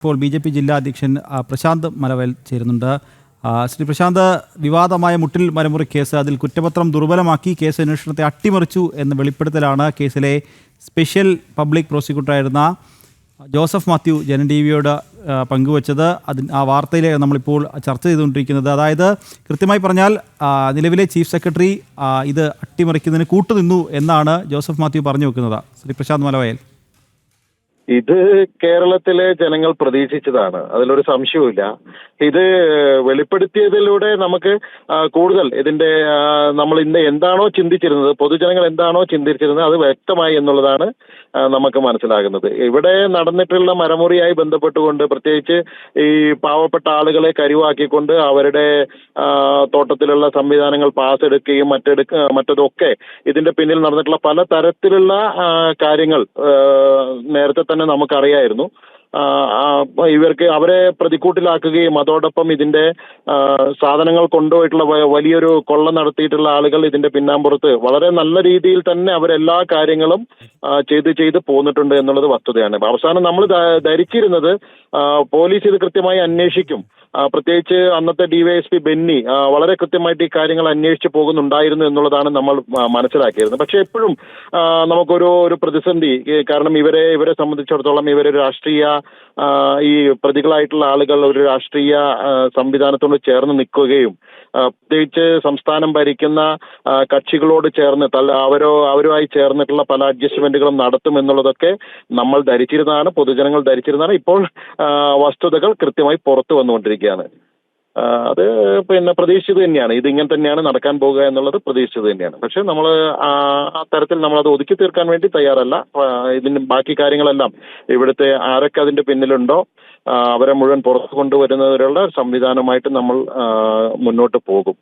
ഇപ്പോൾ ബി.ജെ.പി. ജില്ലാ അധ്യക്ഷൻ പ്രശാന്ത് മലവയൽ ചേരുന്നുണ്ട്. ശ്രീ പ്രശാന്ത്, വിവാദമായ മുട്ടിൽ മരമുറി കേസ്, അതിൽ കുറ്റപത്രം ദുർബലമാക്കി കേസ് അന്വേഷണത്തെ അട്ടിമറിച്ചു എന്ന വെളിപ്പെടുത്തലാണ് കേസിലെ സ്പെഷ്യൽ പബ്ലിക് പ്രോസിക്യൂട്ടറായിരുന്ന ജോസഫ് മാത്യു ജനൻ ടി വിയോട് പങ്കുവച്ചത്. ആ വാർത്തയിൽ നമ്മളിപ്പോൾ ചർച്ച ചെയ്തുകൊണ്ടിരിക്കുന്നത്, അതായത് കൃത്യമായി പറഞ്ഞാൽ നിലവിലെ ചീഫ് സെക്രട്ടറി ഇത് അട്ടിമറിക്കുന്നതിന് കൂട്ടുനിന്നു എന്നാണ് ജോസഫ് മാത്യു പറഞ്ഞു വെക്കുന്നത്. ശ്രീ പ്രശാന്ത് മലവയൽ, ഇത് കേരളത്തിലെ ജനങ്ങൾ പ്രതീക്ഷിച്ചതാണ്, അതിലൊരു സംശയവുമില്ല. ഇത് വെളിപ്പെടുത്തിയതിലൂടെ നമുക്ക് കൂടുതൽ ഇതിന്റെ നമ്മൾ ഇന്ന് എന്താണോ ചിന്തിച്ചിരുന്നത്, പൊതുജനങ്ങൾ എന്താണോ ചിന്തിച്ചിരുന്നത് അത് വ്യക്തമായി എന്നുള്ളതാണ് നമുക്ക് മനസ്സിലാകുന്നത്. ഇവിടെ നടന്നിട്ടുള്ള മരമുറിയായി ബന്ധപ്പെട്ടുകൊണ്ട്, പ്രത്യേകിച്ച് ഈ പാവപ്പെട്ട ആളുകളെ കരുവാക്കിക്കൊണ്ട് അവരുടെ തോട്ടത്തിലുള്ള സംവിധാനങ്ങൾ പാസ് എടുക്കുകയും മറ്റതൊക്കെ ഇതിന്റെ പിന്നിൽ നടന്നിട്ടുള്ള പല തരത്തിലുള്ള കാര്യങ്ങൾ നേരത്തെ തന്നെ നമുക്കറിയായിരുന്നു. ഇവർക്ക് അവരെ പ്രതിക്കൂട്ടിലാക്കുകയും അതോടൊപ്പം ഇതിന്റെ സാധനങ്ങൾ കൊണ്ടുപോയിട്ടുള്ള വലിയൊരു കൊള്ള നടത്തിയിട്ടുള്ള ആളുകൾ ഇതിന്റെ പിന്നാമ്പുറത്ത് വളരെ നല്ല രീതിയിൽ തന്നെ അവരെല്ലാ കാര്യങ്ങളും ചെയ്ത് പോന്നിട്ടുണ്ട് എന്നുള്ളത് വസ്തുതയാണ്. അവസാനം നമ്മൾ ധരിച്ചിരുന്നത് പോലീസ് ഇത് കൃത്യമായി അന്വേഷിക്കും, പ്രത്യേകിച്ച് അന്നത്തെ ഡിവൈഎസ്പി ബെന്നി വളരെ കൃത്യമായിട്ട് ഈ കാര്യങ്ങൾ അന്വേഷിച്ച് പോകുന്നുണ്ടായിരുന്നു എന്നുള്ളതാണ് നമ്മൾ മനസ്സിലാക്കിയിരുന്നത്. പക്ഷെ എപ്പോഴും നമുക്കൊരു പ്രതിസന്ധി, കാരണം ഇവരെ സംബന്ധിച്ചിടത്തോളം ഇവരൊരു രാഷ്ട്രീയ ഈ പ്രതികളായിട്ടുള്ള ആളുകൾ ഒരു രാഷ്ട്രീയ സംവിധാനത്തോട് ചേർന്ന് നിൽക്കുകയും പ്രത്യേകിച്ച് സംസ്ഥാനം ഭരിക്കുന്ന കക്ഷികളോട് ചേർന്ന് അവരുമായി ചേർന്നിട്ടുള്ള പല അഡ്ജസ്റ്റ്മെന്റുകളും നടത്തുമെന്നുള്ളതൊക്കെ നമ്മൾ ധരിച്ചിരുന്നതാണ്, പൊതുജനങ്ങൾ ധരിച്ചിരുന്നതാണ്. ഇപ്പോൾ വസ്തുതകൾ കൃത്യമായി പുറത്തു വന്നുകൊണ്ടിരിക്കുകയാണ്. അത് പ്രതീക്ഷിച്ചത് തന്നെയാണ്, ഇത് ഇങ്ങനെ തന്നെയാണ് നടക്കാൻ പോകുക എന്നുള്ളത് പ്രതീക്ഷിച്ചത് തന്നെയാണ്. പക്ഷെ നമ്മൾ ആ തരത്തിൽ നമ്മളത് ഒതുക്കി തീർക്കാൻ വേണ്ടി തയ്യാറല്ല. ഇതിന് ബാക്കി കാര്യങ്ങളെല്ലാം ഇവിടുത്തെ ആരൊക്കെ അതിന്റെ പിന്നിലുണ്ടോ അവരെ മുഴുവൻ പുറത്തു കൊണ്ടുവരുന്നതിനുള്ള സംവിധാനമായിട്ട് നമ്മൾ മുന്നോട്ട് പോകും.